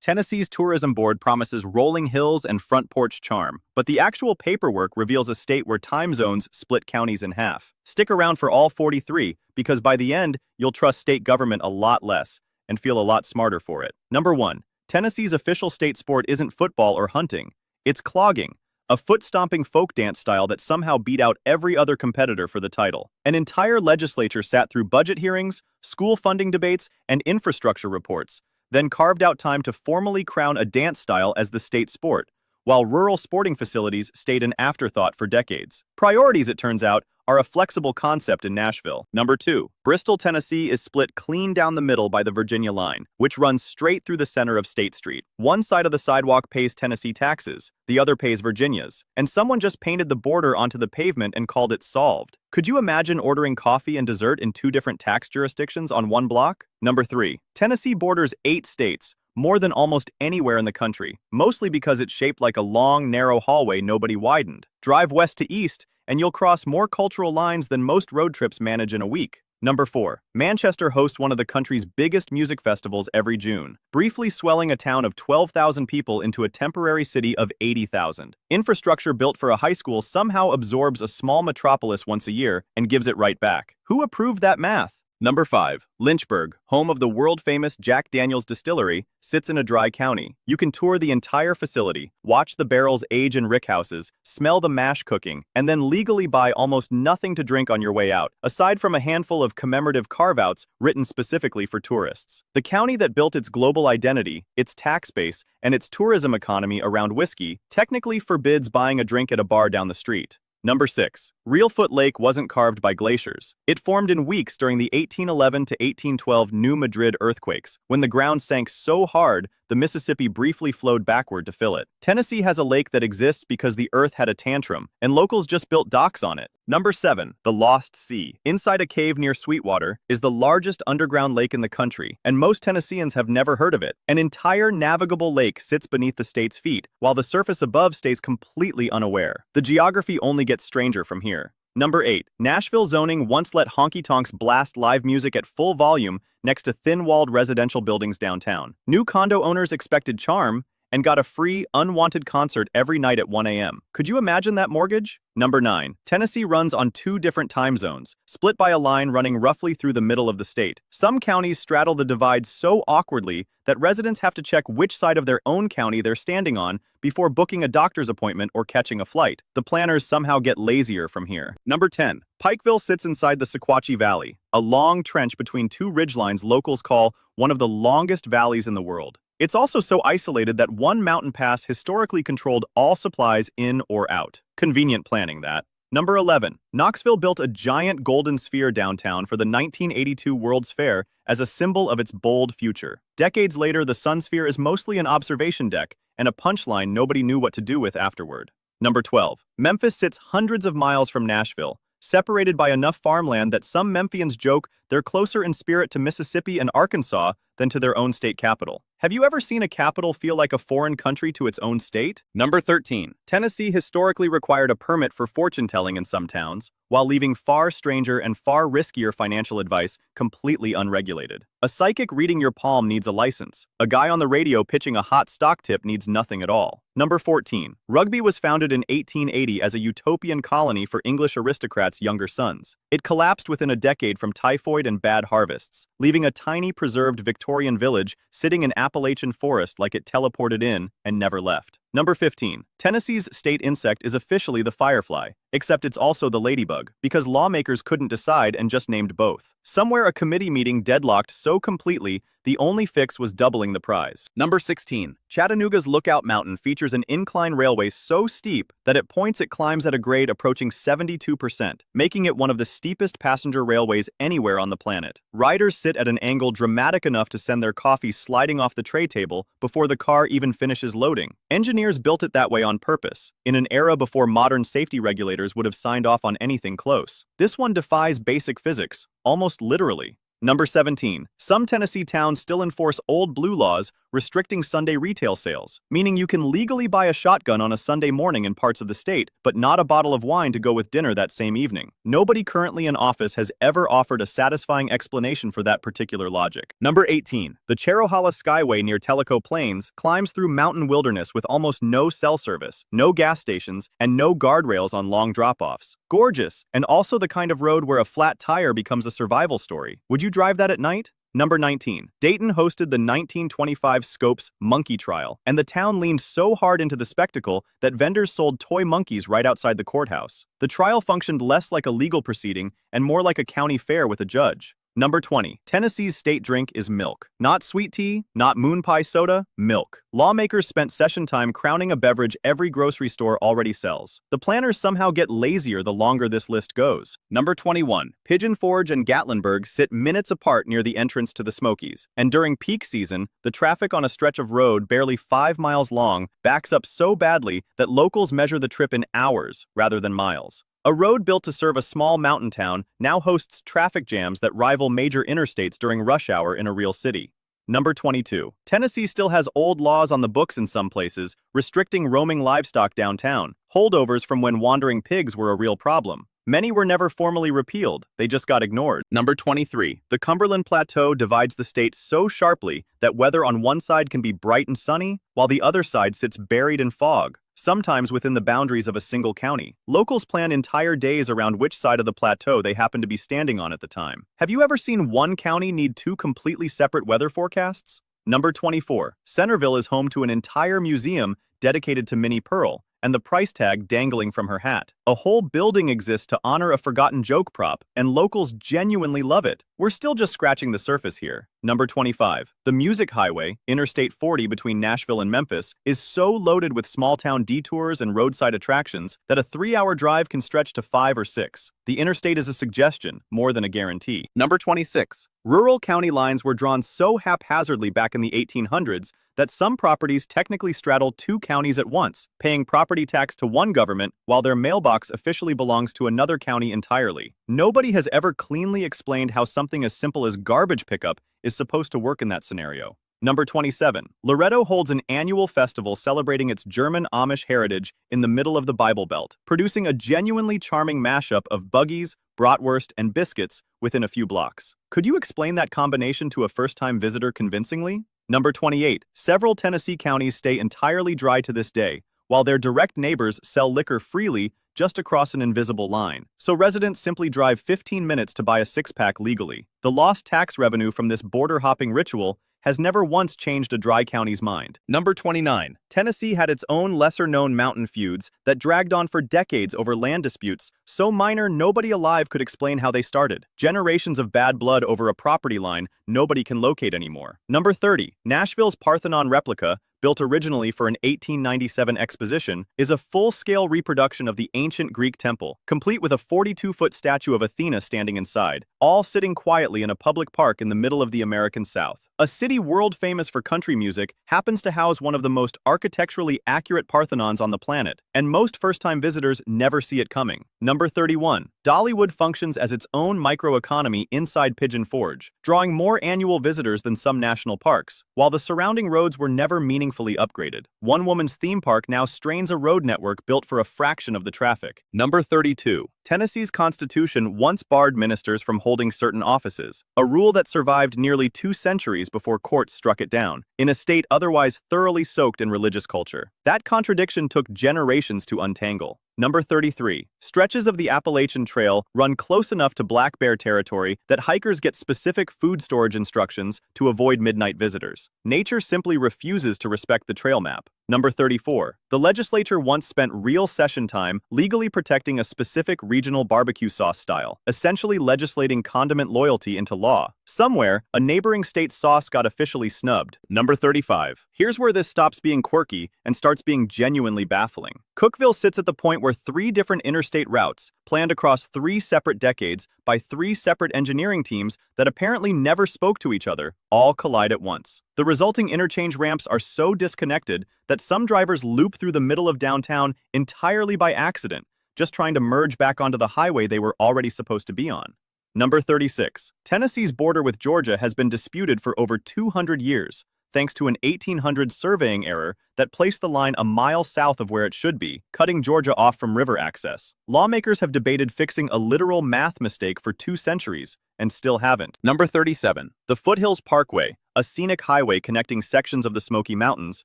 Tennessee's tourism board promises rolling hills and front porch charm, but the actual paperwork reveals a state where time zones split counties in half. Stick around for all 43, because by the end, you'll trust state government a lot less and feel a lot smarter for it. Number 1. Tennessee's official state sport isn't football or hunting. It's clogging, a foot-stomping folk dance style that somehow beat out every other competitor for the title. An entire legislature sat through budget hearings, school funding debates, and infrastructure reports, then carved out time to formally crown a dance style as the state sport, while rural sporting facilities stayed an afterthought for decades. Priorities, it turns out, are a flexible concept in Nashville. Number 2. Bristol, Tennessee is split clean down the middle by the Virginia line, which runs straight through the center of State Street. One side of the sidewalk pays Tennessee taxes, the other pays Virginia's, and someone just painted the border onto the pavement and called it solved. Could you imagine ordering coffee and dessert in 2 different tax jurisdictions on one block? Number 3. Tennessee borders 8 states, more than almost anywhere in the country, mostly because it's shaped like a long, narrow hallway nobody widened. Drive west to east, and you'll cross more cultural lines than most road trips manage in a week. Number 4. Manchester hosts one of the country's biggest music festivals every June, briefly swelling a town of 12,000 people into a temporary city of 80,000. Infrastructure built for a high school somehow absorbs a small metropolis once a year and gives it right back. Who approved that math? Number 5. Lynchburg, home of the world-famous Jack Daniel's distillery, sits in a dry county. You can tour the entire facility, watch the barrels age in rickhouses, smell the mash cooking, and then legally buy almost nothing to drink on your way out, aside from a handful of commemorative carve-outs written specifically for tourists. The county that built its global identity, its tax base, and its tourism economy around whiskey technically forbids buying a drink at a bar down the street. Number 6. Reelfoot Lake wasn't carved by glaciers. It formed in weeks during the 1811 to 1812 New Madrid earthquakes, when the ground sank so hard the Mississippi briefly flowed backward to fill it. Tennessee has a lake that exists because the earth had a tantrum, and locals just built docks on it. Number 7. The Lost Sea. Inside a cave near Sweetwater is the largest underground lake in the country, and most Tennesseans have never heard of it. An entire navigable lake sits beneath the state's feet, while the surface above stays completely unaware. The geography only gets stranger from here. Number 8. Nashville zoning once let honky-tonks blast live music at full volume next to thin-walled residential buildings downtown. New condo owners expected charm and got a free, unwanted concert every night at 1 a.m. Could you imagine that mortgage? Number 9. Tennessee runs on 2 different time zones, split by a line running roughly through the middle of the state. Some counties straddle the divide so awkwardly that residents have to check which side of their own county they're standing on before booking a doctor's appointment or catching a flight. The planners somehow get lazier from here. Number 10. Pikeville sits inside the Sequatchie Valley, a long trench between 2 ridgelines locals call one of the longest valleys in the world. It's also so isolated that one mountain pass historically controlled all supplies in or out. Convenient planning, that. Number 11. Knoxville built a giant golden sphere downtown for the 1982 World's Fair as a symbol of its bold future. Decades later, the Sun Sphere is mostly an observation deck and a punchline nobody knew what to do with afterward. Number 12. Memphis sits hundreds of miles from Nashville, separated by enough farmland that some Memphians joke they're closer in spirit to Mississippi and Arkansas than to their own state capital. Have you ever seen a capital feel like a foreign country to its own state? Number 13. Tennessee historically required a permit for fortune-telling in some towns, while leaving far stranger and far riskier financial advice completely unregulated. A psychic reading your palm needs a license. A guy on the radio pitching a hot stock tip needs nothing at all. Number 14. Rugby was founded in 1880 as a utopian colony for English aristocrats' younger sons. It collapsed within a decade from typhoid and bad harvests, leaving a tiny preserved Victorian village sitting in Appalachian forest like it teleported in and never left. Number 15. Tennessee's state insect is officially the firefly, except it's also the ladybug, because lawmakers couldn't decide and just named both. Somewhere a committee meeting deadlocked so completely, the only fix was doubling the prize. Number 16. Chattanooga's Lookout Mountain features an incline railway so steep that at points it climbs at a grade approaching 72%, making it one of the steepest passenger railways anywhere on the planet. Riders sit at an angle dramatic enough to send their coffee sliding off the tray table before the car even finishes loading. Engineers built it that way on purpose, in an era before modern safety regulators would have signed off on anything close. This one defies basic physics, almost literally. Number 17. Some Tennessee towns still enforce old blue laws restricting Sunday retail sales, meaning you can legally buy a shotgun on a Sunday morning in parts of the state, but not a bottle of wine to go with dinner that same evening. Nobody currently in office has ever offered a satisfying explanation for that particular logic. Number 18. The Cherohala Skyway near Tellico Plains climbs through mountain wilderness with almost no cell service, no gas stations, and no guardrails on long drop-offs. Gorgeous, and also the kind of road where a flat tire becomes a survival story. Would you drive that at night? Number 19. Dayton hosted the 1925 Scopes Monkey Trial, and the town leaned so hard into the spectacle that vendors sold toy monkeys right outside the courthouse. The trial functioned less like a legal proceeding and more like a county fair with a judge. Number 20. Tennessee's state drink is milk. Not sweet tea, not moon pie soda, milk. Lawmakers spent session time crowning a beverage every grocery store already sells. The planners somehow get lazier the longer this list goes. Number 21. Pigeon Forge and Gatlinburg sit minutes apart near the entrance to the Smokies, and during peak season, the traffic on a stretch of road barely 5 miles long backs up so badly that locals measure the trip in hours rather than miles. A road built to serve a small mountain town now hosts traffic jams that rival major interstates during rush hour in a real city. Number 22. Tennessee still has old laws on the books in some places, restricting roaming livestock downtown, holdovers from when wandering pigs were a real problem. Many were never formally repealed, they just got ignored. Number 23. The Cumberland Plateau divides the state so sharply that weather on one side can be bright and sunny, while the other side sits buried in fog, sometimes within the boundaries of a single county. Locals plan entire days around which side of the plateau they happen to be standing on at the time. Have you ever seen one county need two completely separate weather forecasts? Number 24. Centerville is home to an entire museum dedicated to Minnie Pearl, and the price tag dangling from her hat. A whole building exists to honor a forgotten joke prop, and locals genuinely love it. We're still just scratching the surface here. Number 25. The Music Highway, Interstate 40 between Nashville and Memphis, is so loaded with small-town detours and roadside attractions that a 3-hour drive can stretch to 5 or 6. The interstate is a suggestion, more than a guarantee. Number 26. Rural county lines were drawn so haphazardly back in the 1800s that some properties technically straddle two counties at once, paying property tax to one government while their mailbox officially belongs to another county entirely. Nobody has ever cleanly explained how something as simple as garbage pickup is supposed to work in that scenario. Number 27. Loretto holds an annual festival celebrating its German Amish heritage in the middle of the Bible Belt, producing a genuinely charming mashup of buggies, bratwurst, and biscuits within a few blocks. Could you explain that combination to a first-time visitor convincingly? Number 28. Several Tennessee counties stay entirely dry to this day, while their direct neighbors sell liquor freely just across an invisible line. So residents simply drive 15 minutes to buy a six-pack legally. The lost tax revenue from this border-hopping ritual has never once changed a dry county's mind. Number 29. Tennessee had its own lesser-known mountain feuds that dragged on for decades over land disputes, so minor nobody alive could explain how they started. Generations of bad blood over a property line nobody can locate anymore. Number 30. Nashville's Parthenon replica, built originally for an 1897 exposition, is a full-scale reproduction of the ancient Greek temple, complete with a 42-foot statue of Athena standing inside, all sitting quietly in a public park in the middle of the American South. A city world famous for country music happens to house one of the most architecturally accurate Parthenons on the planet, and most first-time visitors never see it coming. Number 31. Dollywood functions as its own microeconomy inside Pigeon Forge, drawing more annual visitors than some national parks, while the surrounding roads were never meaningfully upgraded. One woman's theme park now strains a road network built for a fraction of the traffic. Number 32. Tennessee's Constitution once barred ministers from holding certain offices, a rule that survived nearly 2 centuries before courts struck it down, in a state otherwise thoroughly soaked in religious culture. That contradiction took generations to untangle. Number 33. Stretches of the Appalachian Trail run close enough to black bear territory that hikers get specific food storage instructions to avoid midnight visitors. Nature simply refuses to respect the trail map. Number 34. The legislature once spent real session time legally protecting a specific regional barbecue sauce style, essentially legislating condiment loyalty into law. Somewhere, a neighboring state's sauce got officially snubbed. Number 35. Here's where this stops being quirky and starts being genuinely baffling. Cookeville sits at the point where 3 different interstate routes, planned across 3 separate decades by 3 separate engineering teams that apparently never spoke to each other, all collide at once. The resulting interchange ramps are so disconnected that some drivers loop through the middle of downtown entirely by accident, just trying to merge back onto the highway they were already supposed to be on. Number 36. Tennessee's border with Georgia has been disputed for over 200 years, thanks to an 1800 surveying error that placed the line a mile south of where it should be, cutting Georgia off from river access. Lawmakers have debated fixing a literal math mistake for 2 centuries, and still haven't. Number 37. The Foothills Parkway, a scenic highway connecting sections of the Smoky Mountains,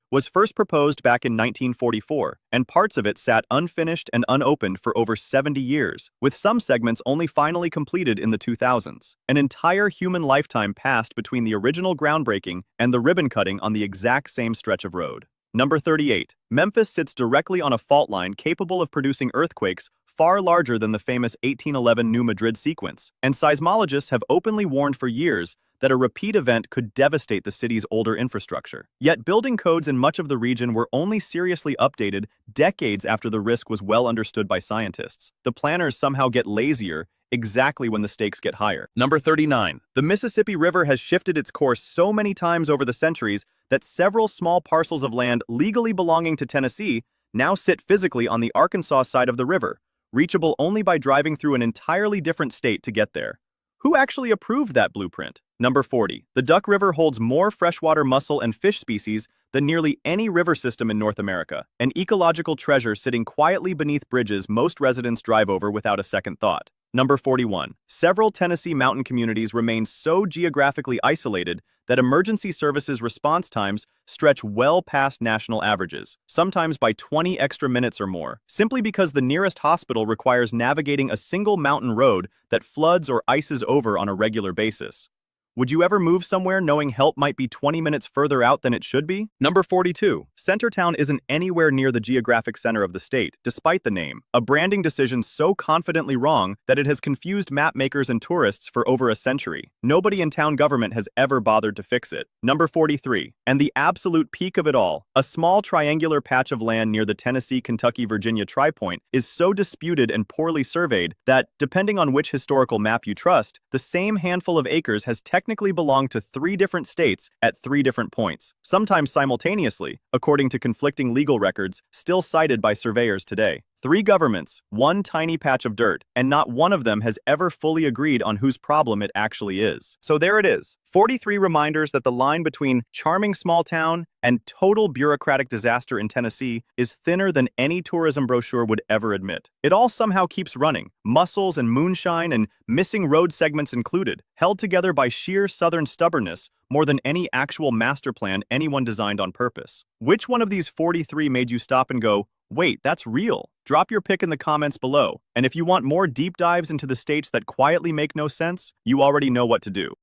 was first proposed back in 1944, and parts of it sat unfinished and unopened for over 70 years, with some segments only finally completed in the 2000s. An entire human lifetime passed between the original groundbreaking and the ribbon cutting on the exact same stretch of road. Number 38. Memphis sits directly on a fault line capable of producing earthquakes far larger than the famous 1811 New Madrid sequence, and seismologists have openly warned for years that a repeat event could devastate the city's older infrastructure. Yet building codes in much of the region were only seriously updated decades after the risk was well understood by scientists. The planners somehow get lazier exactly when the stakes get higher. Number 39. The Mississippi River has shifted its course so many times over the centuries that several small parcels of land legally belonging to Tennessee now sit physically on the Arkansas side of the river, reachable only by driving through an entirely different state to get there. Who actually approved that blueprint? Number 40. The Duck River holds more freshwater mussel and fish species than nearly any river system in North America, an ecological treasure sitting quietly beneath bridges most residents drive over without a second thought. Number 41. Several Tennessee mountain communities remain so geographically isolated that emergency services response times stretch well past national averages, sometimes by 20 extra minutes or more, simply because the nearest hospital requires navigating a single mountain road that floods or ices over on a regular basis. Would you ever move somewhere knowing help might be 20 minutes further out than it should be? Number 42. Centertown isn't anywhere near the geographic center of the state, despite the name, a branding decision so confidently wrong that it has confused map makers and tourists for over a century. Nobody in town government has ever bothered to fix it. Number 43. And the absolute peak of it all, a small triangular patch of land near the Tennessee-Kentucky-Virginia tri-point is so disputed and poorly surveyed that, depending on which historical map you trust, the same handful of acres has technically belonged to 3 different states at 3 different points, sometimes simultaneously, according to conflicting legal records still cited by surveyors today. 3 governments, 1 tiny patch of dirt, and not one of them has ever fully agreed on whose problem it actually is. So there it is, 43 reminders that the line between charming small town and total bureaucratic disaster in Tennessee is thinner than any tourism brochure would ever admit. It all somehow keeps running, mussels and moonshine and missing road segments included, held together by sheer southern stubbornness more than any actual master plan anyone designed on purpose. Which one of these 43 made you stop and go, wait, that's real? Drop your pick in the comments below. And if you want more deep dives into the states that quietly make no sense, you already know what to do.